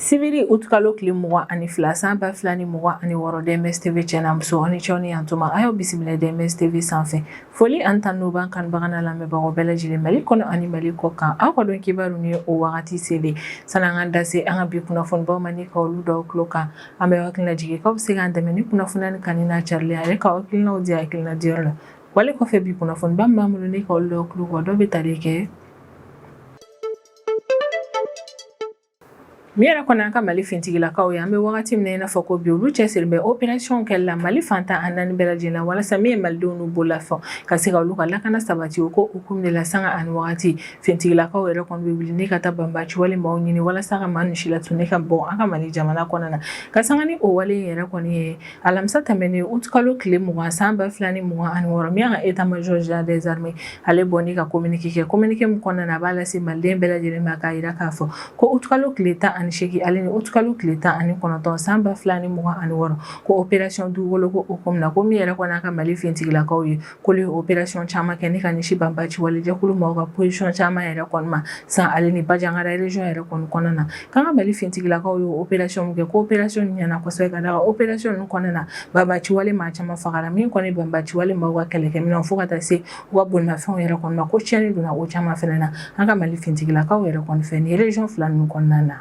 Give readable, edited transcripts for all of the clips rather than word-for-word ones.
Sibiri utkalo klimuwa ani flasan ba flani muwa ani woro DMS TV channel so ani choni antuma ayo bisimila DMS TV sanfɛ foli an tan no ban kan bagana lamɛnbagaw bɛɛ lajɛlen Mali kɔnɔ ani Mali kɔ kan aw ka dɔn kibaru ni o wagati sele sananga dase an ka bi kunnafoni baw mani ka olu dɔw klo kan an bɛ hakilina jigi ka bɛ se kan dɛmɛ ni kunnafoni kan na charle ale ka hakilinaw di hakilina diyɔrɔ la wale kɔfɛ bi kunnafoni ba mamulu ni ka olu dɔw klo kɔ dɔ bɛ tali kɛ Miyara kɔnɔ ka Mali fintigilakaw ye an bɛ wagati min na fɔ ko bi olu cɛsiri bɛ opération kɛla Mali fantan a naani bɛɛ lajɛlen walasa min ye malidenw n'u bolafɛnw ka se ka olu ka lakana sabati o ko hukumu de la sanga ani wagati fintigilakaw yɛrɛ kɔni bɛ wuli ne ka taa banbaci wale maaw ɲini walasa ka maa ninnu si latunu ne ka bɔ an ka Mali jamana kɔnɔ na ka sanga ni o wale yɛrɛ kɔni ye alamisa tɛmɛnen août kalo tile 20 san 2026 min ka état major général des armées ale bɔ ni ka communiqué kɛ communiqué min kɔnɔna na a b'a lase maliden bɛɛ lajɛlen ma k'a yira k'a fɔ ko août kalo tile 10 sheki ale ni août kalo tile 19 san 2026 ko opération dugukolo ko hukumu na ko min yɛrɛ kɔni ka Mali fintigilakaw ye ko le opération caman kɛ ni ka ɲɛsin banbaci walejɛkulu maaw ka position caman yɛrɛ kɔni ma san ale ni Bajangara région yɛrɛ kɔni kɔnɔna na kan ka Mali fintigilakaw ye opération min kɛ ko opération ɲɛna kosɛbɛ ka daga opération ninnu kɔnɔna na banbaci wale maa caman fagara min kɔni banbaci wale maaw ka kɛlɛkɛminɛnw fo ka taa se u ka bolimafɛnw yɛrɛ kɔni ma ko tiɲɛni donna o caman fɛnɛ na an ka Mali fintigilakaw yɛrɛ kɔni fɛ ni région fila ninnu kɔnɔna na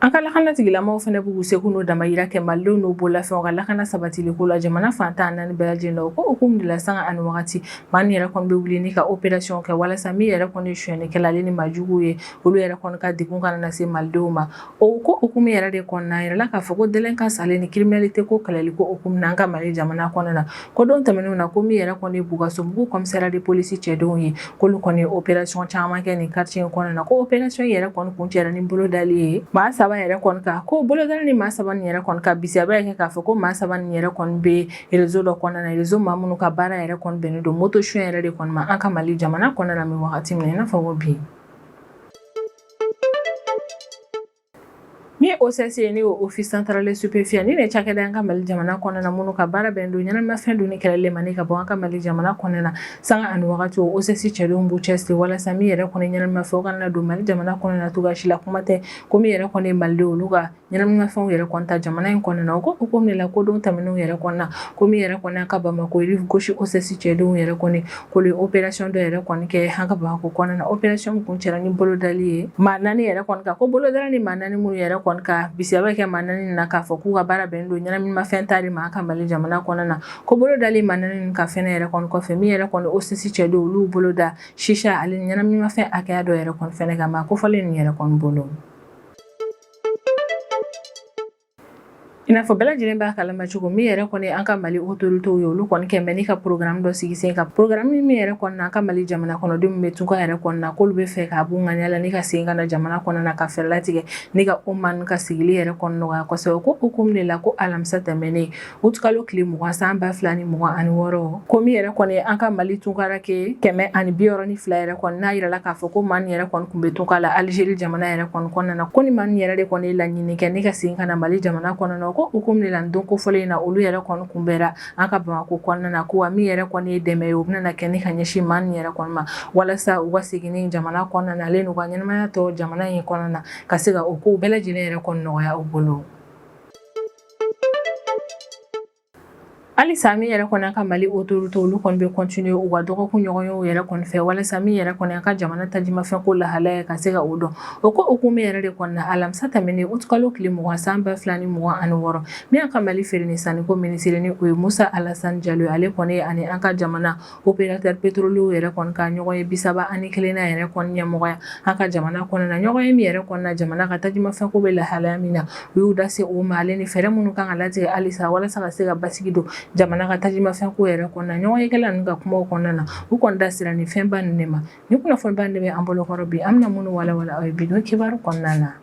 an ka lakanatigilamɔgɔw fana b'u seko n'o damayira kɛ malidenw n'u bolafɛnw ka lakana sabatili ko la jamana fantan a naani bɛɛ lajɛlen la o ko hukumu de la sanga ani wagati maa min yɛrɛ kɔni bɛ wuli ni ka opération kɛ walasa min yɛrɛ kɔni ye suyɛnnikɛla ale ni majuguw ye olu yɛrɛ kɔni ka degun kana na se malidenw ma o ko hukumu yɛrɛ de kɔnɔna a yɛrɛla k'a fɔ ko délinquance ale ni criminalité ko kɛlɛli ko hukumu na an ka Mali jamana kɔnɔ na ko don tɛmɛnenw na ko min yɛrɛ kɔni ye Bugasobugu commissariat de police cɛdenw ye k'olu kɔni ye opération caman kɛ nin quartier in kɔnɔ na ko opération yɛrɛ kɔni kuncɛra ni bolodali ye maa saba yɛrɛ kɔni ka ko bolodali ni maa saba nin yɛrɛ kɔni ka bisaba yɛ kɛ k'a fɔ ko maa saba nin yɛrɛ kɔni bɛ réseau dɔ kɔnɔna na réseau maa minnu ka baara yɛrɛ kɔni bɛnnen don moto suɲɛ yɛrɛ de kɔni ma an ka Mali jamana kɔnɔna na min wagati min na i n'a fɔ ko bi Ni OCC ni office central stupéfiant ni ne cakɛda an ka Mali jamana kɔnɔna na minnu ka baara bɛn don ɲɛnamafɛn dun ni kɛlɛli ma ni ka bɔ an ka Mali jamana kɔnɔna na sanga ani wagati o OCC cɛdenw b'u cɛsiri walasa min yɛrɛ kɔni ɲɛnamafɛnw kana na don Mali jamana kɔnɔna na cogoya si la kuma tɛ ko min yɛrɛ kɔni ye malidenw olu ka ɲɛnamafɛnw yɛrɛ kɔni ta jamana in kɔnɔna na o ko hukumu de la ko don tɛmɛnenw yɛrɛ kɔnɔna ko min yɛrɛ kɔni an ka Bamako rive gauche OCC cɛdenw yɛrɛ kɔni ko le opération dɔ yɛrɛ kɔni kɛ an ka Bamako kɔnɔna na opération kun cɛra ni bolodali ye maa naani yɛrɛ kɔni ka ko bolodali ni maa naani minnu yɛrɛ kɔni ka bisaba kɛ maa naani na k'a fɔ k'u ka baara bɛn don ɲɛnaminimafɛn tari ma an ka Mali jamana kɔnɔna na ko bolodali maa naani ka fɛnɛ yɛrɛ kɔni kɔfɛ min yɛrɛ kɔni OCC cɛdenw olu bolo da shisha ale ɲɛnaminimafɛn hakɛya dɔ yɛrɛ kɔni fɛnɛ kan maa kofɔlen nin yɛrɛ kɔni bolo I n'a fɔ bɛɛ lajɛlen b'a kalama cogo min yɛrɛ kɔni an ka Mali autorités ye olu kɔni kɛmɛ ni ka programme dɔ sigi sen kan programme min yɛrɛ kɔni an ka Mali jamana kɔnɔdenw bɛ tun ka yɛrɛ kɔni na k'olu bɛ fɛ k'a b'u ŋaniya la ni ka segin ka na jamana kɔnɔ na ka fɛɛrɛ latigɛ ni ka OMAN ka sigili yɛrɛ kɔni nɔgɔya kosɛbɛ ko hukumu de la ko alamisa tɛmɛnen août kalo tile 20 san 2026 ko min yɛrɛ kɔni an ka Mali tunkara kɛ 162 yɛrɛ kɔni n'a yirala k'a fɔ ko maa nin yɛrɛ kɔni tun bɛ tun la Algérie jamana yɛrɛ kɔni kɔnɔna na ko ni maa nin yɛrɛ de kɔni ye laɲini kɛ ni ka segin ka na Mali jamana kɔnɔ na ko hukumu de la don kofɔlen in na olu yɛrɛ kɔni kunbɛra an ka Bamako kɔnɔna na ko wa min yɛrɛ kɔni ye dɛmɛ ye o bɛna kɛ ni ka ɲɛsin maa nin yɛrɛ kɔni ma walasa u ka segin ni jamana kɔnɔna na ale n'u ka ɲɛnamaya tɔ jamana in kɔnɔna na ka se ka o ko bɛɛ lajɛlen yɛrɛ kɔni nɔgɔya u bolo Halisa min yɛrɛ kɔni an ka Mali autorités olu kɔni bɛ continuer u ka dɔgɔkun ɲɔgɔnyew yɛrɛ kɔni fɛ walasa min yɛrɛ kɔni an ka jamana tajimafɛn ko lahalaya ka se ka o dɔn o ko hukumu yɛrɛ de kɔni na alamisa tɛmɛnen août kalo tile 20 san 2026 min an ka Mali feere ni sanniko ministre ni o ye Musa Alassane Diallo ale kɔni ani an ka jamana opérateur pétrolier yɛrɛ kɔni ka ɲɔgɔn ye 31 na yɛrɛ kɔni ɲɛmɔgɔya an ka jamana kɔnɔna na ɲɔgɔn ye min yɛrɛ kɔni na jamana ka tajimafɛn ko bɛ lahalaya min na u y'u da se o ma ale ni fɛɛrɛ minnu kan ka latigɛ halisa walasa ka se ka basigi don jamana ka tajimafɛn ko yɛrɛ kɔnɔna ɲɔgɔn ye kɛla ninnu ka kumaw kɔnɔna na u kɔni da sira ni fɛnba ninnu de ma ni kunnafoniba de bɛ an bolo kɔrɔ bi an bɛna minnu walawala aw ye bi don kibaru kɔnɔna na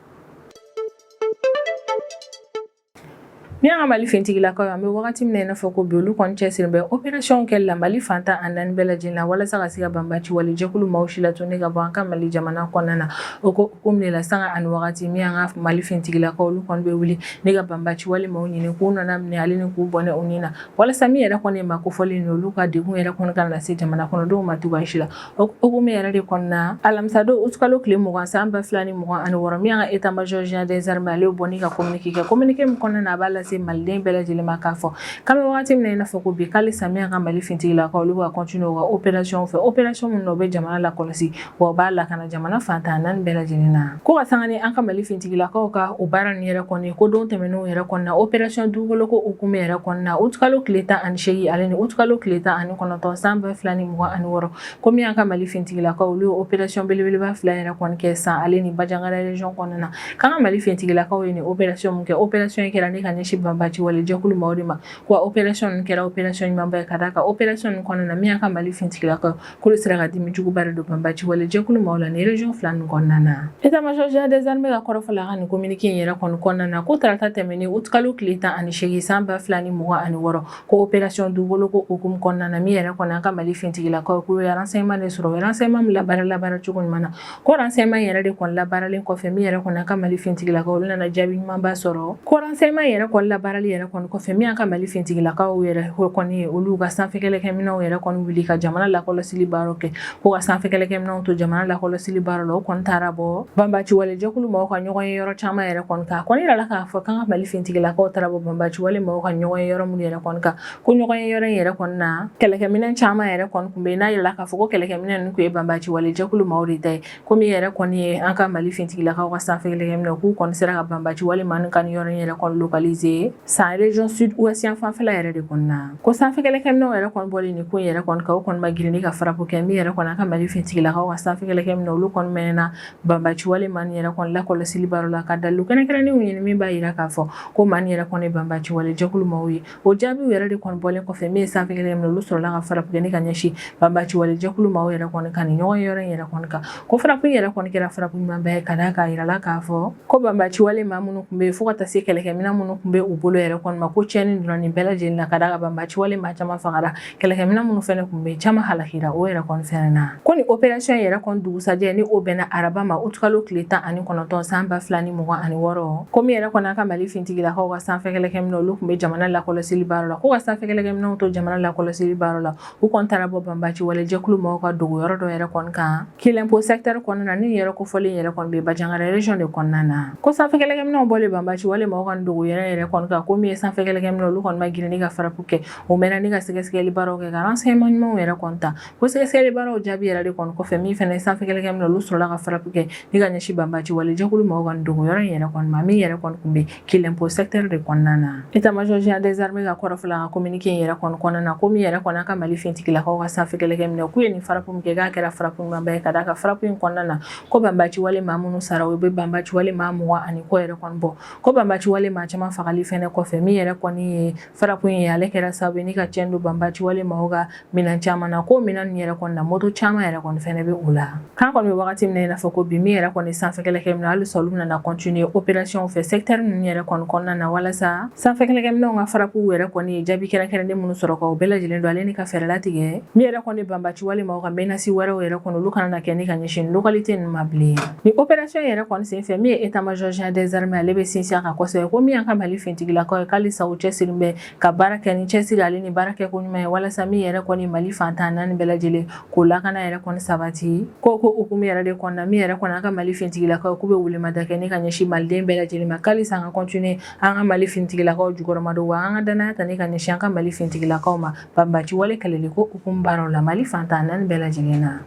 Mianga Mali fintigilakaw an bɛ wagati min na i n'a fɔ ko bi olu kɔni cɛsirilen bɛ opération kɛli la Mali fantan a 4 bɛɛ lajɛlen la walasa ka se ka banbaci wale jɛkulu maaw si latunu ka bɔ an ka Mali jamana kɔnɔna na o ko hukumu de la sanga ani wagati min an ka Mali fintigilakaw olu kɔni bɛ wuli ne ka banbaci wale maaw ɲini k'u nana minɛ ale ni k'u bɔnɛ u ni na walasa min yɛrɛ kɔni ma kofɔlen olu ka degun yɛrɛ kɔni kana lase jamana kɔnɔdenw ma cogoya si la o hukumu yɛrɛ de kɔnɔna alamisa don utkalo tile 20 san 2026 min an ka état major général des armées ale bɔnni ka communiqué min kɔnɔna na a b'a lase maliden bɛɛ lajɛlen ma k'a fɔ k'an bɛ wagati min na i n'a fɔ ko bi k'ale samiya ka Mali fintigilakaw olu ka continuer u ka opération fɛ opération min na u bɛ jamana lakɔlɔsi wa u b'a lakana jamana fantan 4 bɛɛ lajɛlen na ko ka sanga ni an ka Mali fintigilakaw ka o baara nin yɛrɛ kɔni ko don tɛmɛnenw yɛrɛ kɔnɔna opération dugukolo ko hukumu yɛrɛ kɔnɔna utkalo tile 18 ale ni utkalo tile 19 san 2026 ko min an ka Mali fintigilakaw olu ye opération belebeleba fila yɛrɛ kɔni kɛ san ale ni Bajangara région kɔnɔna k'an ka Mali fintigilakaw ye ni opération min kɛ opération kɛra ne ka ɲɛsin banbaci wale jɛkulu maaw de ma wa opération nin kɛra opération ɲumanba ye ka d'a kan opération nin kɔnɔna min ka Mali fintigilakaw k'olu sera ka dimi juguba de don banbaci wale jɛkulu maaw la ni région fila nin kɔnɔna na état major général des armées ka kɔrɔfɔla ka nin communiqué in yɛrɛ kɔnɔna na ko tarata tɛmɛnen utkalo tile 18 san 2026 ko opération dugukolo ko hukumu kɔnɔna na min yɛrɛ kɔnɔ an ka Mali fintigilakaw k'u ye renseignement de sɔrɔ renseignement min labaara cogo ɲuman na ko renseignement yɛrɛ de kɔni labaaralen kɔfɛ min yɛrɛ kɔnɔ an ka Mali fintigilakaw olu nana jaabi ɲumanba sɔrɔ ko renseignement yɛrɛ kɔni labaarali yɛrɛ kɔni kɔfɛ min an ka Mali fintigilakaw yɛrɛ kɔni olu ka sanfɛ kɛlɛkɛminɛnw yɛrɛ kɔni wuli ka jamana lakɔlɔsili baaraw kɛ ko ka sanfɛ kɛlɛkɛminɛnw to jamana lakɔlɔsili baaraw la o kɔni taara bɔ banbaci wale jɛkulu maaw ka ɲɔgɔn ye yɔrɔ caman yɛrɛ kɔni kan kɔni yirala k'a fɔ k'an ka Mali fintigilakaw taara bɔ banbaci wale maaw ka ɲɔgɔn ye yɔrɔ minnu yɛrɛ kɔni kan ko ɲɔgɔn ye yɔrɔ in yɛrɛ kɔni na kɛlɛkɛminɛn caman yɛrɛ kɔni kun bɛ n'a yirala k'a fɔ ko kɛlɛkɛminɛn ninnu kun ye banbaci wale jɛkulu maaw de ta ye ko min yɛrɛ kɔni ye an ka Mali fintigilakaw ka sanfɛ kɛlɛkɛminɛw k'u kɔni sera ka banbaci wale maa ka ni yɔrɔ in yɛrɛ kɔni localiser san région sud ouest yan fanfɛla yɛrɛ de kɔni na ko sanfɛ kɛlɛkɛminɛw yɛrɛ kɔni bɔlen nin ko in yɛrɛ kɔni kan o kɔni ma girinni ka farapo kɛ min yɛrɛ kɔni an ka Mali fintigilakaw ka sanfɛ kɛlɛkɛminɛw olu kɔni mɛnna banbaci wale maa ni yɛrɛ kɔni lakɔlɔsili baaraw la ka dalilu kɛrɛnkɛrɛnnenw ɲini min b'a yira k'a fɔ ko maa ni yɛrɛ kɔni ye banbaci wale jɛkulu maaw ye o jaabiw yɛrɛ de kɔni bɔlen kɔfɛ min ye sanfɛ kɛlɛkɛminɛw olu sɔrɔla ka farapo kɛ ni ka ɲɛsin banbaci wale jɛkulu maaw yɛrɛ kɔni kan ni ɲɔgɔn ye yɔrɔ in yɛrɛ kɔni kan ko farapo in yɛrɛ kɔni kɛra farapo ɲumanba ye ka d'a kan a yirala k'a fɔ ko banbaci wale maa minnu kun bɛ fo ka taa se kɛlɛkɛminɛn minnu kun bɛ u bolo yɛrɛ kɔni ma ko tiɲɛni donna nin bɛɛ lajɛlen na ka d'a kan banbaci wale maa caman fagara kɛlɛkɛminɛn minnu fɛnɛ kun bɛ caman halakira o yɛrɛ kɔni fɛnɛ na ko ni opération yɛrɛ kɔni dugusajɛ ni o bɛnna araba ma utkalo tile 19 san 2026 ko min yɛrɛ kɔni an ka Mali fintigilakaw ka sanfɛ kɛlɛkɛminɛw olu kun bɛ jamana lakɔlɔsili baaraw la ko ka sanfɛ kɛlɛkɛminɛw to jamana lakɔlɔsili baaraw la u kɔni taara bɔ banbaci wale jɛkulu maaw ka dogo yɔrɔ dɔ yɛrɛ kɔni kan Kilempo secteur kɔnɔna na ni yɛrɛ kofɔlen yɛrɛ kɔni bɛ Bajangara région de kɔnɔna na ko sanfɛ kɛlɛkɛminɛw bɔlen banbaci wale maaw ka dogo yɛrɛ kɔni kan ko min ye sanfɛ kɛlɛkɛminɛw olu kɔni ma girinni ka farapo kɛ o mɛnna ni ka sɛgɛsɛgɛli baaraw kɛ ka renseignement ɲumanw yɛrɛ kɔni ta ko sɛgɛsɛgɛli baaraw jaabi yɛrɛ de kɔni kɔfɛ min fɛnɛ sanfɛ kɛlɛkɛminɛw olu sɔrɔla ka farapo kɛ ni ka ɲɛsin banbaci wale jɛkulu maaw ka dogo yɔrɔ in yɛrɛ kɔni ma min yɛrɛ kɔni kun bɛ Kilempo secteur de kɔnɔna na état major général des armées ka kɔrɔfɔla ka communiqué in yɛrɛ kɔni kɔnɔna na ko min yɛrɛ kɔni an ka Mali fintigilakaw ka sanfɛ kɛlɛkɛminɛw k'u ye nin farapo min kɛ k'a kɛra farapo ɲumanba ye ka d'a kan farapo in kɔnɔna na ko banbaci wale maa minnu sara u bɛ banbaci wale maa 20 ani kɔ yɛrɛ kɔni bɔ ko banbaci wale maa caman fagali fɛnɛ kɔfɛ min yɛrɛ kɔni ye farapo in ye ale kɛra sababu ye ni ka tiɲɛ don banbaci wale maaw ka minɛn caman na ko minɛn nin yɛrɛ kɔni na moto caman yɛrɛ kɔni fɛnɛ bɛ o la k'an kɔni bɛ wagati min na i n'a fɔ ko bi min yɛrɛ kɔni sanfɛ kɛlɛkɛminɛw hali sa olu nana continuer opération fɛ secteur ninnu yɛrɛ kɔni kɔnɔna na walasa sanfɛ kɛlɛkɛminɛw ka farapow yɛrɛ kɔni ye jaabi kɛrɛnkɛrɛnnen minnu sɔrɔ ka o bɛɛ lajɛlen don ale ni ka fɛɛrɛ latigɛ min yɛrɛ kɔni banbaci wale maaw ka menace wɛrɛw yɛrɛ kɔni olu kana na kɛ ni ka ɲɛsin localité ninnu ma bilen ni opération yɛrɛ kɔni senfɛ min ye état major général des armées ale bɛ sinsin a kan kosɛbɛ ko min y'an ka Mali fintigilakaw ye k'ale sa u cɛsirilen bɛ ka baara kɛ ni cɛsiri ale ni baara kɛ ko ɲuman ye walasa min yɛrɛ kɔni Mali fantan 4 bɛɛ lajɛlen k'o lakana yɛrɛ kɔni sabati ko hukumu yɛrɛ de kɔnɔna min yɛrɛ kɔni an ka Mali fintigilakaw k'u bɛ wulimada kɛ ni ka ɲɛsin maliden bɛɛ lajɛlen ma k'alisa an ka continuer an ka Mali fintigilakaw jukɔrɔma don wa an ka danaya ta ni ka ɲɛsin an ka Mali fintigilakaw ma banbaci wale kɛlɛli ko hukumu baaraw la Mali fantan 4 bɛɛ lajɛlen na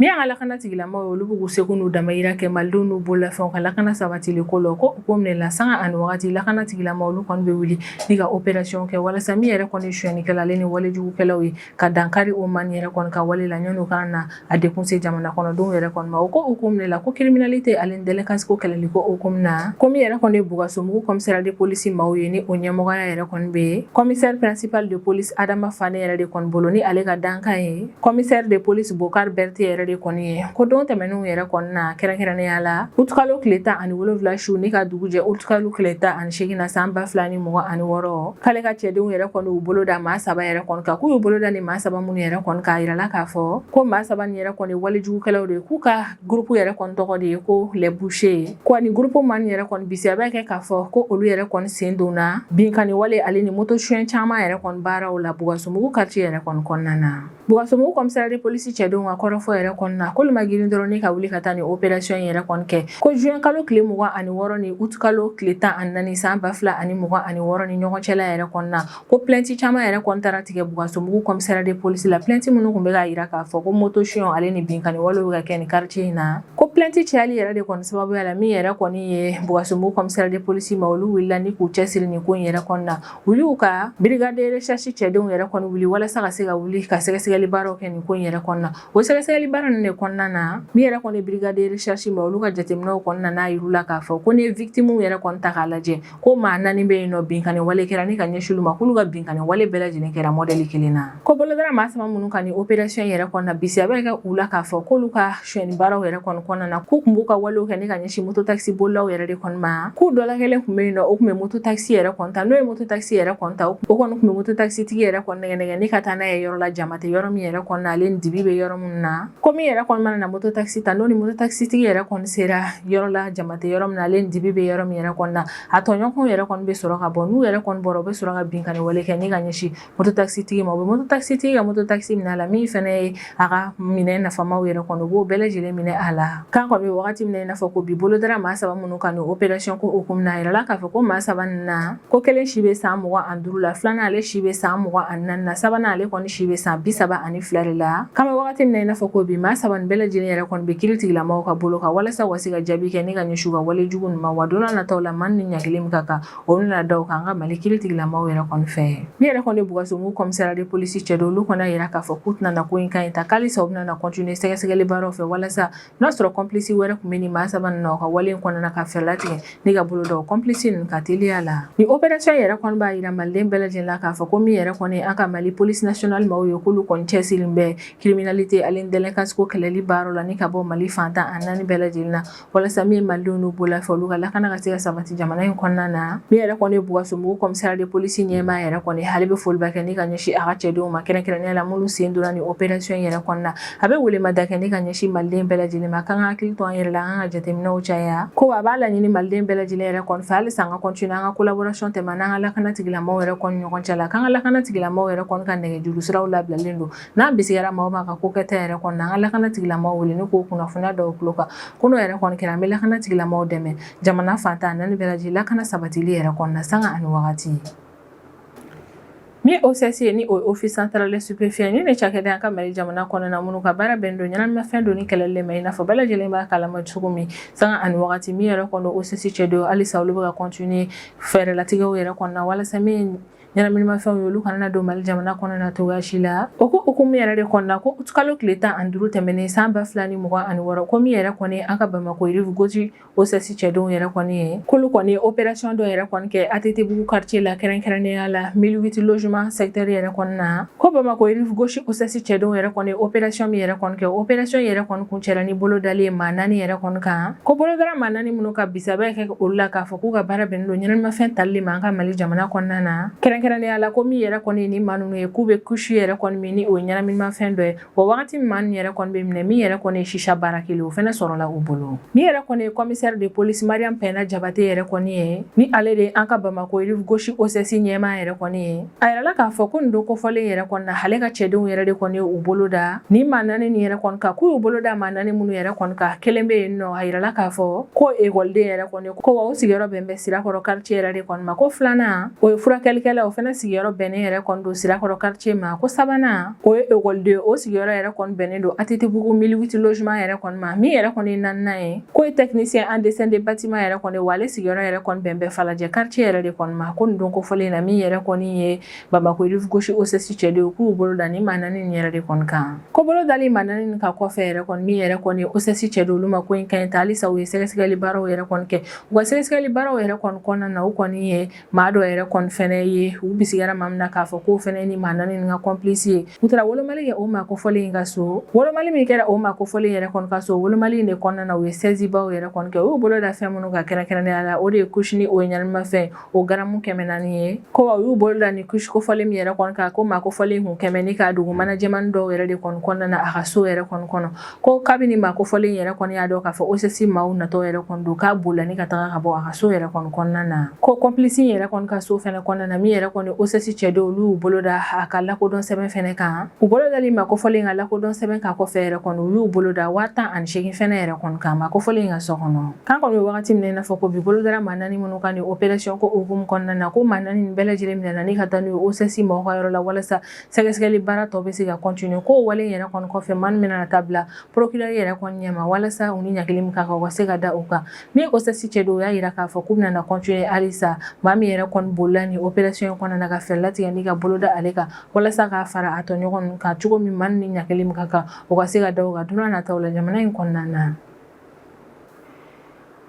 min y'an ka lakana tigilamɔgɔw ye olu b'u seko n'u damayira kɛ malidenw n'u bololafɛnw ka lakana sabatili ko la ko hukumu de la sanga ani wagati lakana tigilamɔgɔw olu kɔni bɛ wuli ni ka opération kɛ walasa min yɛrɛ kɔni suyɛnnikɛla ale ni walejugukɛlaw ye ka dankari o maa yɛrɛ kɔni ka wale la ɲɔni u kana na a dekun se jamana kɔnɔdenw yɛrɛ kɔni ma o ko hukumu de la ko criminalité ale ni délinquance ko kɛlɛli ko hukumu na ko min yɛrɛ kɔni ye Bugasomugu commissariat de police maaw ye ni o ɲɛmɔgɔya yɛrɛ kɔni bɛ commissaire principal de police Adama Fane yɛrɛ de kɔni bolo ni ale ka dankan ye commissaire de police Bokar Berté yɛrɛ de kɔni ye ko don tɛmɛnenw yɛrɛ kɔni na kɛrɛnkɛrɛnnenya la utukalo tile 17 su ni ka dugu jɛ utukalo tile 18 na san 2026 k'ale ka cɛdenw yɛrɛ kɔni u bolo da maa 3 yɛrɛ kɔni kan k'u y'u bolo da ni maa 3 minnu yɛrɛ kɔni k'a yirala k'a fɔ ko maa 3 ni yɛrɛ kɔni walijugukɛlaw de k'u ka groupe yɛrɛ kɔni tɔgɔ de ye ko les bouchers ko ani groupe man yɛrɛ kɔni bisiya bɛ kɛ k'a fɔ ko olu yɛrɛ kɔni sen donna binkani wale ale ni moto suɲɛ caman yɛrɛ kɔni baaraw la Bugasumugu quartier yɛrɛ kɔni kɔnɔna na Bugasumugu commissariat de police cɛdenw ka kɔrɔfɔ yɛrɛ kɔni na k'olu ma girin dɔrɔn ni ka wuli ka taa ni opération yɛrɛ kɔni kɛ ko juin kalo tile 26 ni août kalo tile 14 san 2026 ni ɲɔgɔn cɛla yɛrɛ kɔni na ko plainte caman yɛrɛ kɔni taara tigɛ Bugasumugu commissariat de police la plainte minnu kun bɛ ka yira k'a fɔ ko moto suɲɛ ale ni binkani walew bɛ ka kɛ ni quartier in na ko plainte cɛyali yɛrɛ de kɔni sababuya la min yɛrɛ kɔni ye Bugasumugu commissariat de police ma olu wulila ni k'u cɛsiri ni ko in yɛrɛ kɔni na u y'u ka brigade de recherche cɛdenw yɛrɛ kɔni wuli walasa ka se ka wuli ka sɛgɛsɛgɛli baaraw kɛ nin ko in yɛrɛ kɔni na o sɛgɛsɛgɛli baara ninnu de kɔnɔna na min yɛrɛ kɔni brigade de recherche ma olu ka jateminɛw kɔni n'a yirula k'a fɔ ko ni victimew yɛrɛ kɔni ta k'a lajɛ ko maa 4 bɛ yen nɔ binkani wale kɛra ni ka ɲɛsin olu ma k'olu ka binkani wale bɛɛ lajɛlen kɛra modèle kelen na ko bolodara maa 3 minnu ka ni opération yɛrɛ kɔni na bisiya bɛ kɛ u la k'a fɔ k'olu ka suɲɛni baaraw yɛrɛ kɔni kɔnɔna na k'u kun b'u ka walew kɛ ni ka ɲɛsin moto taxi bolilaw yɛrɛ de kɔni ma k'u dɔ la kelen kun bɛ yen nɔ o kun bɛ moto taxi yɛrɛ kɔni ta n'o ye moto taxi yɛrɛ kɔni ta o kɔni kun bɛ moto taxi tigi yɛrɛ kɔni nɛgɛnɛgɛ ni ka taa n'a ye yɔrɔ la jamate yɔrɔ min yɛrɛ kɔni na ale ni dibi bɛ yɔrɔ min na ko min yɛrɛ kɔni mana na moto taxi ta n'o ni moto taxi tigi yɛrɛ kɔni sera yɔrɔ la jamate yɔrɔ min na ale ni dibi bɛ yɔrɔ min yɛrɛ kɔni na a tɔɲɔgɔnw yɛrɛ kɔni bɛ sɔrɔ ka bɔ n'u yɛrɛ kɔni bɔra u bɛ sɔrɔ ka binkani wale kɛ ni ka ɲɛsin moto taxi tigi ma u bɛ moto taxi tigi ka moto taxi minɛ a la min fɛnɛ ye a ka minɛ nafamaw yɛrɛ kɔni u b'o bɛɛ lajɛlen minɛ a la kan kɔni bɛ wagati min na i n'a fɔ ko bi bolodara maa 3 minnu ka ni opération ko hukumu na yɛrɛ la k'a fɔ ko maa 3 nin na ko kelen si bɛ san 25 la filanan ale si bɛ san 24 na sabanan ale kɔni si bɛ san 32 de la kan bɛ wagati min na i n'a fɔ ko bi maa 3 nin bɛɛ lajɛlen yɛrɛ kɔni bɛ kiiri tigilamɔgɔw ka bolo kan walasa u ka se ka jaabi kɛ ni ka ɲɛsin u ka wale jugu ninnu ma wa don n'a nataw la maa ni ɲagili min ka kan o bɛna da u kan an ka Mali kiiri tigilamɔgɔw yɛrɛ kɔni fɛ min yɛrɛ kɔni Bugasumugu commissariat de police cɛ dɔ olu kɔni yira k'a fɔ k'u tɛna na ko in kan ta k'alisa u bɛna na continuer sɛgɛsɛgɛli baaraw fɛ walasa n'a sɔrɔ complice wɛrɛ kun bɛ ni maa 3 nin na u ka wale in kɔnɔna ka fɛɛrɛ latigɛ ni ka bolo da o complice ninnu ka teliya la ni opération yɛrɛ kɔni b'a yira maliden bɛɛ lajɛlen la k'a fɔ ko min yɛrɛ kɔni an ka Mali police nationale maaw ye k'olu kɔni cɛsirilen bɛ criminalité ale ni délinquance ko kɛlɛli baaraw la ni ka bɔ Mali fantan a 4 bɛɛ lajɛlen na walasa min malidenw n'u bolo fɛ olu ka lakana ka se ka sabati jamana in kɔnɔna na min yɛrɛ kɔni Bugasumugu commissariat de police ɲɛmaa yɛrɛ kɔni hali bɛ foliba kɛ ni ka ɲɛsin a ka cɛdenw ma kɛrɛnkɛrɛnnenya la minnu sen donna ni opération yɛrɛ kɔnɔna na a bɛ welemada kɛ ni ka ɲɛsin maliden bɛɛ lajɛlen ma kan ka hakili to an yɛrɛ la an ka jateminɛw caya ko a b'a laɲini maliden bɛɛ lajɛlen yɛrɛ kɔni fɛ halisa an ka continuer an ka collaboration tɛmɛ n'an ka lakana tigilamɔgɔw yɛrɛ kɔni ɲɔgɔn cɛ la kan ka lakana tigilamɔgɔw yɛrɛ kɔni ka nɛgɛjuru siraw labilalen don n'an bisigara maaw ma ka ko kɛta yɛrɛ kɔni an ka lakana tigilamɔgɔw wele ni k'o kunnafoniya dɔw tulo kan ko n'o yɛrɛ kɔni kɛra an bɛ lakana tigilamɔgɔw dɛmɛ jamana fantan 4 bɛɛ lajɛlen lakana sabatili yɛrɛ kɔni na sanga ani wagati min OCC ni office central de stupéfiants ni ne cakɛda an ka Mali jamana kɔnɔna minnu ka baara bɛn don ɲɛnaminimafɛn don ni kɛlɛli ma i n'a fɔ bɛɛ lajɛlen b'a kalama cogo min sanga ani wagati min yɛrɛ kɔnɔ OCC cɛ don halisa olu bɛ ka continuer fɛɛrɛ latigɛw yɛrɛ kɔnɔna walasa min ɲɛnaminimafɛnw ye olu kana don Mali jamana kɔnɔna cogoya si la o ko hukumu yɛrɛ de kɔnɔna ko kalo tile 15 tɛmɛnen san 2026 ko min yɛrɛ kɔni an ka Bamako Rive Gauche OCC cɛdenw yɛrɛ kɔni ye k'olu kɔni opération dɔ yɛrɛ kɔni kɛ ATT quartier la kɛrɛnkɛrɛnnenya la 1008 logement secteur yɛrɛ kɔni na ko Bamako Rive Gauche OCC cɛdenw yɛrɛ kɔni opération min yɛrɛ kɔni kɛ opération yɛrɛ kɔni kuncɛla ni bolodali ye maa 4 yɛrɛ kɔni kan ko bolodara maa 4 minnu ka bisabɛ kɛ olu la k'a fɔ k'u ka baara bɛn don ɲɛnaminimafɛn tali ma an ka Mali jamana kɔnɔna na kɛrɛnkɛrɛnnenya la ko min yɛrɛ kɔni ni maa ninnu ye k'u bɛ couche yɛrɛ kɔni min ni o ye ɲɛnaminimafɛn dɔ ye o wagati min maa ninnu yɛrɛ kɔni bɛ minɛ min yɛrɛ kɔni ye shisha baara kelen o fɛnɛ sɔrɔla u bolo min yɛrɛ kɔni ye commissaire de police Mariam Pɛna Jabate yɛrɛ kɔni ye ni ale de an ka Bamako Rive Gauche OCC ɲɛmaa yɛrɛ kɔni ye a yɛrɛla k'a fɔ ko nin don kofɔlen yɛrɛ kɔni na ale ka cɛdenw yɛrɛ de kɔni ye u bolo da ni maa 4 nin yɛrɛ kɔni kan k'u y'u bolo da maa 4 minnu yɛrɛ kɔni kan kelen bɛ yen nɔ a yɛrɛla k'a fɔ ko école yɛrɛ kɔni ko wa o sigiyɔrɔ bɛn bɛ Sirakɔrɔ quartier yɛrɛ de kɔni ma ko filanan o ye furakɛlikɛla o fɛnɛ sigiyɔrɔ bɛnnen yɛrɛ kɔni don Sirakɔrɔ quartier ma ko sabanan o ye école o sigiyɔrɔ yɛrɛ kɔni bɛnnen don ATT 1008 logement yɛrɛ kɔni ma min yɛrɛ kɔni naaninan ye ko ye technicien en dessin de bâtiment yɛrɛ kɔni wa ale sigiyɔrɔ yɛrɛ kɔni bɛn bɛ Falajɛ quartier yɛrɛ de kɔni ma ko nin don kofɔlen na min yɛrɛ kɔni ye Bamako Rive Gauche OCC cɛdenw k'u bolo da ni maa 4 nin yɛrɛ de kɔni kan ko bolo dali maa 4 nin ka kɔfɛ yɛrɛ kɔni min yɛrɛ kɔni OCC cɛdenw olu ma ko in kan ta halisa u ye sɛgɛsɛgɛli baaraw yɛrɛ kɔni kɛ u ka sɛgɛsɛgɛli baaraw yɛrɛ kɔni kɔnɔna na u kɔni ye maa dɔ yɛrɛ kɔni fɛnɛ ye u bisigara mamna k'a fɔ ko fɛnɛ ni maa naani ka complice ye u taara wolomali kɛ o maa kofɔlen in ka so wolomali min kɛra o maa kofɔlen yɛrɛ kɔni ka so wolomali in de kɔnɔna na u ye saisie-baw yɛrɛ kɔni kɛ u y'u bolo da fɛn minnu ka kɛrɛnkɛrɛnnenya la o de ye couche ni o ye ɲanimafɛn o garamu 400 ye ko wa u y'u bolo da ni couche kofɔlen min yɛrɛ kɔni kan ko maa kofɔlen kun 100 ni ka dugu manajɛmani dɔw yɛrɛ de kɔni kɔnɔna na a ka so yɛrɛ kɔni kɔnɔ ko kabini maa kofɔlen yɛrɛ kɔni y'a dɔn k'a fɔ OCC maaw natɔ yɛrɛ kɔni don k'a bolila ni ka taga ka bɔ a ka so yɛrɛ kɔni kɔnɔna na ko complice yɛrɛ kɔni ka so fɛnɛ kɔnɔna na min yɛrɛ kɔni OCC cɛ dɔw olu y'u bolo da a ka lakodɔn sɛbɛn fɛnɛ kan u bolo dali maa kofɔlen ka lakodɔn sɛbɛn kan kɔfɛ yɛrɛ kɔni u y'u bolo da 18 fɛnɛ yɛrɛ kɔni kan maa kofɔlen ka so kɔnɔ kan kɔni bɛ wagati min na i n'a fɔ ko bi bolo dara maa naani minnu kan ni opération ko hukumu kɔnɔna na ko maa naani nin bɛɛ lajɛlen minɛna ni ka taa n'u ye OCC mɔgɔw ka yɔrɔ la walasa sɛgɛsɛgɛli baara tɔ bɛ se ka continuer ko wale yɛrɛ kɔni kɔfɛ maa min bɛna taa bila procureur yɛrɛ kɔni ɲɛma walasa u ni ɲagili min ka kan u ka se ka da u kan min OCC cɛ don u y'a yira k'a fɔ k'u bɛna continuer halisa maa min yɛrɛ kɔni bolila ni opération in kɔnɔna na ka fɛɛrɛ latigɛ ni ka bolo da ale kan walasa k'a fara a tɔɲɔgɔn kan cogo min maa ni ɲagili min ka kan u ka se ka da u kan don n'a nataw la jamana in kɔnɔna na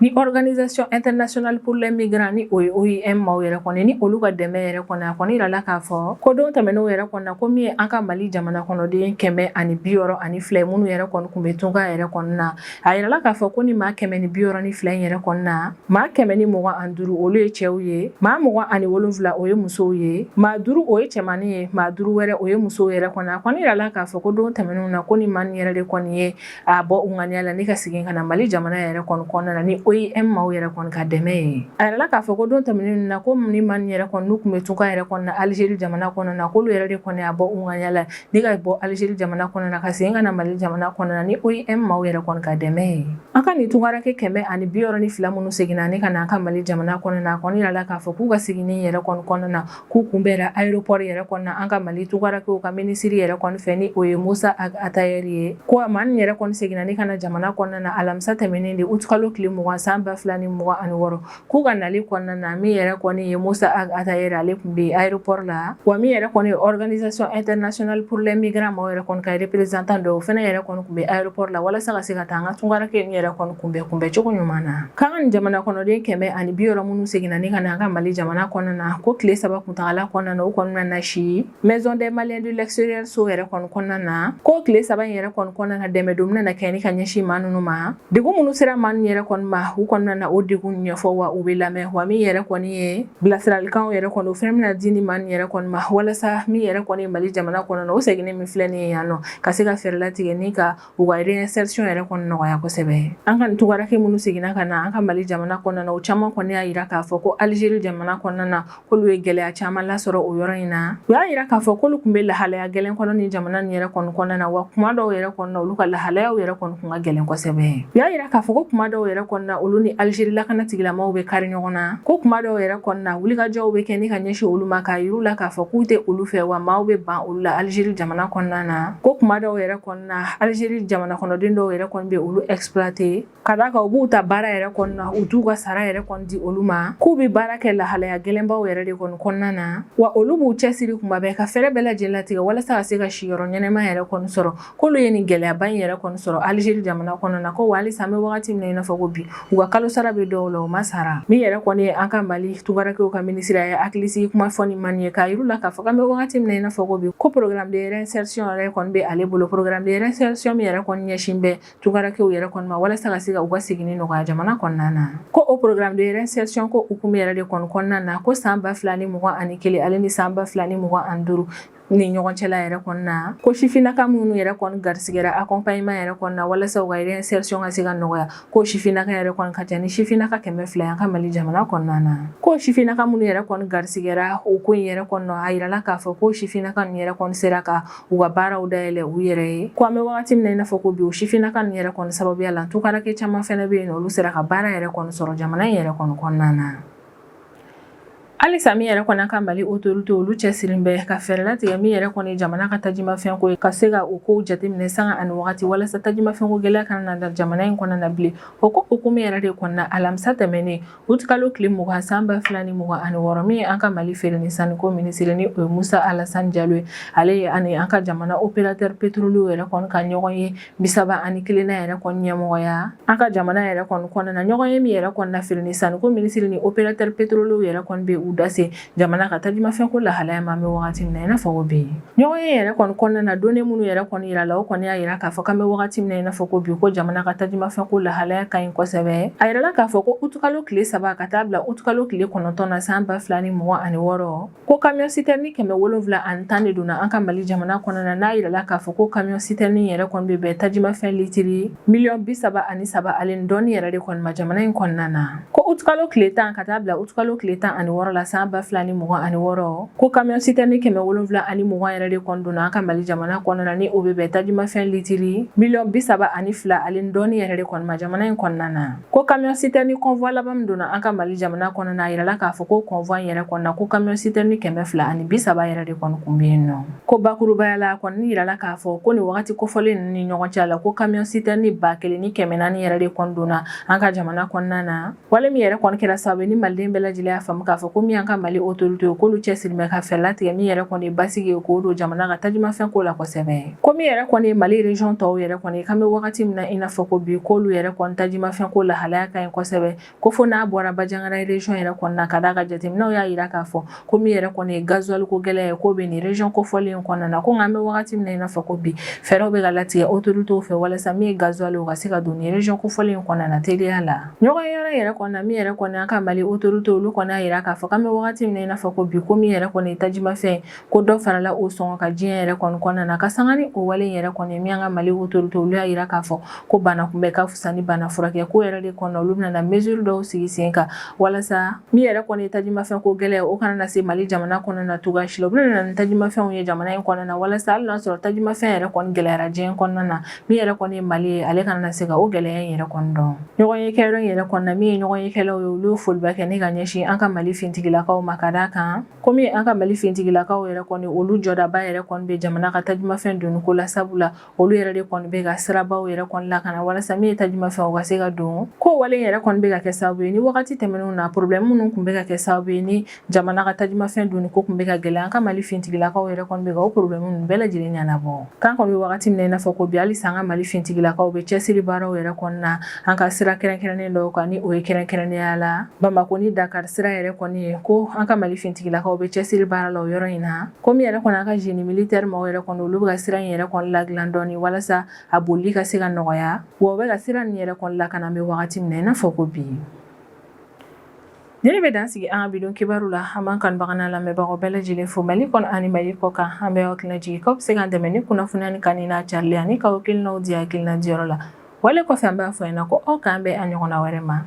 ni Organisation Internationale pour les Migrants ni OIM maaw yɛrɛ kɔni ni olu ka dɛmɛ yɛrɛ kɔni a kɔni yirala k'a fɔ ko don tɛmɛnenw yɛrɛ kɔni na ko min ye an ka Mali jamana kɔnɔden 162 minnu yɛrɛ kɔni kun bɛ tunga yɛrɛ kɔni na a yirala k'a fɔ ko ni maa 162 in yɛrɛ kɔni na maa 125 olu ye cɛw ye maa 27 o ye musow ye maa 5 o ye cɛmani ye maa 5 wɛrɛ o ye musow yɛrɛ kɔni a kɔni yirala k'a fɔ ko don tɛmɛnenw na ko ni maa nin yɛrɛ de kɔni ye a bɔ ŋaniya la ni ka segin ka na Mali jamana yɛrɛ kɔni kɔnɔna na ni OIM maaw yɛrɛ kɔni ka dɛmɛ ye a yirala k'a fɔ ko don tɛmɛnen na ko ni maa nin yɛrɛ kɔni n'u kun bɛ tunga yɛrɛ kɔni na Algérie jamana kɔnɔna na k'olu yɛrɛ de kɔni a bɔ ŋaniya la ni ka bɔ Algérie jamana kɔnɔna na ka segin ka na Mali jamana kɔnɔna na ni OIM maaw yɛrɛ kɔni ka dɛmɛ ye an ka nin tungarakɛ 162 minnu seginna ni ka na an ka Mali jamana kɔnɔna na a kɔni yirala k'a fɔ k'u ka seginni yɛrɛ kɔni kɔnɔna na k'u kunbɛra aéroport yɛrɛ kɔnɔna na an ka Mali tungarakɛw ka ministre yɛrɛ kɔni fɛ ni o ye Musa Atayɛri ye ko maa nin yɛrɛ kɔni seginna ni ka na jamana kɔnɔna na alamisa tɛmɛnen de août kalo tile 20 san 2026 k'u ka nali kɔnɔna na min yɛrɛ kɔni ye Musa Atayɛri ale kun bɛ aéroport la wa min yɛrɛ kɔni Organisation Internationale pour les Migrants maaw yɛrɛ kɔni ka représentant dɔw fɛnɛ yɛrɛ kɔni kun bɛ aéroport la walasa ka se ka taa an ka tungarakɛ yɛrɛ kɔni kunbɛ cogo ɲuman na kan ka nin jamana kɔnɔden 160 minnu seginna ni ka na an ka Mali jamana kɔnɔna na ko tile 3 kuntagala kɔnɔna na u kɔni na si Maison des Maliens de l'extérieur so yɛrɛ kɔni kɔnɔna na ko tile 3 in yɛrɛ kɔni kɔnɔna na dɛmɛ don na kɛ ni ka ɲɛsin maa ninnu ma degun minnu sera maa ninnu yɛrɛ kɔni ma u kɔnɔna na o degun ɲɛfɔ wa u bɛ lamɛn wa min yɛrɛ kɔni ye bilasiralikanw yɛrɛ kɔni o fɛnɛ bɛna di ni maa nin yɛrɛ kɔni ma walasa min yɛrɛ kɔni Mali jamana kɔnɔna na o seginni min filɛ nin ye yan nɔ ka se ka fɛɛrɛ latigɛ ni ka u ka réinsertion yɛrɛ kɔni nɔgɔya kosɛbɛ an ka nin tungarakɛ minnu seginna ka na an ka Mali jamana kɔnɔna na o caman kɔni y'a yira k'a fɔ ko Algérie jamana kɔnɔna na k'olu ye gɛlɛya caman lasɔrɔ o yɔrɔ in na u y'a yira k'a fɔ k'olu kun bɛ lahalaya gɛlɛn kɔnɔ ni jamana nin yɛrɛ kɔni kɔnɔna na wa kuma dɔw yɛrɛ kɔnɔ olu ka lahalayaw yɛrɛ kɔni kun ka gɛlɛn kosɛbɛ u y'a yira k'a fɔ ko kuma dɔw yɛrɛ kɔnɔ olu ni Algérie lakana tigilamaw bɛ kari ɲɔgɔn na ko kuma dɔw yɛrɛ kɔnɔ wulikajɔw bɛ kɛ ni ka ɲɛsin olu ma k'a yir'u la k'a fɔ k'u tɛ olu fɛ wa maaw bɛ ban olu la Algérie jamana kɔnɔna na ko kuma dɔw yɛrɛ kɔnɔ Algérie jamana kɔnɔden dɔw yɛrɛ kɔni bɛ olu exploiter ka d'a kan u b'u ta baara yɛrɛ kɔnɔna u t'u ka sara yɛrɛ kɔni di olu ma k'u bɛ baara kɛ lahalaya gɛlɛnbaw yɛrɛ de kɔni kɔnɔna na wa olu b'u cɛsiri kuma bɛɛ ka fɛɛrɛ bɛɛ lajɛlen latigɛ walasa ka se ka siyɔrɔ ɲɛnɛma yɛrɛ kɔni sɔrɔ k'olu ye nin gɛlɛyaba in yɛrɛ kɔni sɔrɔ Algérie jamana kɔnɔna na ko wa halisa an bɛ wagati min na i n'a fɔ ko bi u ka kalo sara bɛ dɔw la u ma sara min yɛrɛ kɔni ye an ka Mali tungarakɛw ka ministre a ye hakilisigi kuma fɔ ni maa nin ye k'a yir'u la k'a fɔ k'an bɛ wagati min na i n'a fɔ ko bi ko programme de réinsertion yɛrɛ kɔni bɛ ale bolo programme de réinsertion min yɛrɛ kɔni ɲɛsin bɛ tungarakɛw yɛrɛ kɔni ma walasa ka se ka u ka seginni nɔgɔya jamana kɔnɔna na ko o programme de réinsertion ko hukumu yɛrɛ de kɔni kɔnɔna na ko san 2021 ale ni san 2025 ni ɲɔgɔn cɛla yɛrɛ kɔnɔna na ko sifinaka minnu yɛrɛ kɔni garisigɛra accompagnement yɛrɛ kɔnɔna na walasa u ka réinsertion ka se ka nɔgɔya ko sifinaka yɛrɛ kɔni ka ca ni sifinaka 100 an ka Mali jamana kɔnɔna na ko sifinaka minnu yɛrɛ kɔni garisigɛra o ko in yɛrɛ kɔnɔna a yirala k'a fɔ ko sifinaka ninnu yɛrɛ kɔni sera ka u ka baaraw dayɛlɛ u yɛrɛ ye ko an bɛ wagati min na i n'a fɔ ko bi o sifinaka ninnu yɛrɛ kɔni sababuya la tunkarakɛ caman fɛnɛ bɛ yen olu sera ka baara yɛrɛ kɔni sɔrɔ jamana in yɛrɛ kɔni kɔnɔna na halisa min yɛrɛ kɔni ka Mali autorité olu cɛsirilen bɛ ka fɛɛrɛ latigɛ min yɛrɛ kɔni jamana ka tajimafɛn ko ye ka se ka o kow jateminɛ sanga ani wagati walasa tajimafɛn ko gɛlɛya kana na jamana in kɔnɔna na bilen o ko hukumu yɛrɛ de kɔnɔna alamisa tɛmɛnen août kalo tile 20 san 2026 min ye an ka Mali feere ni saniko ministre ni o ye Musa Alassane Diallo ye ale ye ani an ka jamana opérateur pétrolier yɛrɛ kɔni ka ɲɔgɔn ye 31 na yɛrɛ kɔni ɲɛmɔgɔya an ka jamana yɛrɛ kɔni kɔnɔna na ɲɔgɔn ye min yɛrɛ kɔni na feere ni saniko ministre ni opérateur pétrolier yɛrɛ kɔni bɛ dase jamana ka tajimafɛn ko lahalaya ma bɛ wagati min na i n'a fɔ ko bi ɲɔgɔn ye yɛrɛ kɔni kɔnɔna na donne minnu yɛrɛ kɔni yira la o kɔni y'a yira k'a fɔ k'an bɛ wagati min na i n'a fɔ ko bi ko jamana ka tajimafɛn ko lahalaya ka ɲi kosɛbɛ a yirala k'a fɔ ko utukalo tile 3 ka taa bila utukalo tile 9 na san 2026 ko camion citerne 710 de donna an ka Mali jamana kɔnɔna n'a yirala k'a fɔ ko camion citerne yɛrɛ kɔni bɛ bɛn tajimafɛn litiri 73 ale dɔɔni yɛrɛ de kɔni ma jamana in kɔnɔna na ko utukalo tile 10 ka taa bila utukalo tile 16 la san 2026 ko camion citerne 720 yɛrɛ de kɔni donna an ka Mali jamana kɔnɔna ni o bɛ bɛn tajimafɛn litiri 32 ale dɔɔni yɛrɛ de kɔni ma jamana in kɔnɔna na ko camion citerne convoi laban min donna an ka Mali jamana kɔnɔna a yirala k'a fɔ ko convoi yɛrɛ kɔnɔna ko camion citerne 230 yɛrɛ de kɔni kun bɛ yen nɔ ko bakurubaya la kɔni yirala k'a fɔ ko ni wagati kofɔlen ninnu ni ɲɔgɔn cɛ la ko camion citerne 1400 yɛrɛ de kɔni donna an ka jamana kɔnɔna na wale min yɛrɛ kɔni kɛra sababu ni maliden bɛɛ lajɛlen y'a faamu k'a fɔ ko min an ka Mali autorité k'olu cɛsiri bɛ ka fɛɛrɛ tigɛ min yɛrɛ kɔni basigi ye k'o don jamana ka tajimafɛn ko la kosɛbɛ ko min yɛrɛ kɔni Mali région tɔw yɛrɛ kɔni kan bɛ wagati min na i n'a fɔ ko bi k'olu yɛrɛ kɔni tajimafɛn ko lahalaya ka ɲi kosɛbɛ ko fo n'a bɔra Bajangara région yɛrɛ kɔni na ka d'a ka jateminɛw y'a yira k'a fɔ ko min yɛrɛ kɔni ye gasoil ko gɛlɛya ye ko bɛ nin région kofɔlen kɔnɔna na ko nka an bɛ wagati min na i n'a fɔ ko bi fɛɛrɛw bɛ ka latigɛ autorité fɛ walasa min ye gasoil o ka se ka don nin région kofɔlen kɔnɔna na teliya la ɲɔgɔn ye yɛrɛ kɔni na min yɛrɛ kɔni an ka Mali autorité olu kɔni y'a yira k'a fɔ k'an bɛ wagati min na i n'a fɔ ko bi ko min yɛrɛ kɔni ye tajimafɛn ko dɔ farala o sɔngɔ ka diɲɛ yɛrɛ kɔni kɔnɔna na ka sanga ni o wale yɛrɛ kɔni min an ka Mali autorité olu y'a yira k'a fɔ ko bana kunbɛ ka fisa ni bana furakɛ ko yɛrɛ de kɔnɔ olu bɛna mesure dɔw sigi sen kan walasa min yɛrɛ kɔni ye tajimafɛn ko gɛlɛya o kana na se Mali jamana kɔnɔna na cogoya si la u bɛna na tajimafɛnw ye jamana in kɔnɔna na walasa hali n'a sɔrɔ tajimafɛn yɛrɛ kɔni gɛlɛyara diɲɛ kɔnɔna na min yɛrɛ kɔni ye Mali ye ale kana na se ka o gɛlɛya in yɛrɛ kɔni dɔn ɲɔgɔn ye kɛyɔrɔ in yɛrɛ kɔnɔna min ye ɲɔgɔn ye kɛlaw ye olu foliba kɛ ni ka ɲɛsin an ka Mali fintigilakaw ma ka d'a kan komi an ka Mali fintigilakaw yɛrɛ kɔni olu jɔdaba yɛrɛ kɔni bɛ jamana ka tajimafɛn donni ko la sabula olu yɛrɛ de kɔni bɛ ka sirabaw yɛrɛ kɔni lakana walasa min ye tajimafɛn o ka se ka don ko wale yɛrɛ kɔni bɛ ka kɛ sababu ye ni wagati tɛmɛnenw na problème minnu kun bɛ ka kɛ sababu ye ni jamana ka tajimafɛn donni ko kun bɛ ka gɛlɛya an ka Mali fintigilakaw yɛrɛ kɔni bɛ ka o problème ninnu bɛɛ lajɛlen ɲɛnabɔ k'an kɔni bɛ wagati min na i n'a fɔ ko bi halisa an ka Mali fintigilakaw bɛ cɛsiri baaraw yɛrɛ kɔni na an ka sira kɛrɛnkɛrɛnnen dɔw kan ni o ye kɛrɛnkɛrɛnnenya la Bamako ni Dakar sira yɛrɛ kɔni ye ko an ka Mali fintigilakaw bɛ cɛsiri baara la o yɔrɔ in na ko min yɛrɛ kɔni an ka génie militaire maaw yɛrɛ kɔni olu bɛ ka sira in yɛrɛ kɔni ladilan dɔɔni walasa a bolili ka se ka nɔgɔya wa u bɛ ka sira nin yɛrɛ kɔni lakana an bɛ wagati min na i n'a fɔ ko bi Nini bɛ dan sigi an ka bidon kibaru la an b'an kanubaga n'a lamɛnbagaw bɛɛ lajɛlen fo Mali kɔnɔ ani Mali kɔ kan an bɛ hakilina jigin k'aw bɛ se k'an dɛmɛ ni kunnafoniya ni kanni n'a carili ani k'aw hakilinaw di hakilina diyɔrɔ la wale kɔfɛ an b'a fɔ ɲɛna ko aw k'an bɛn a ɲɔgɔnna wɛrɛ ma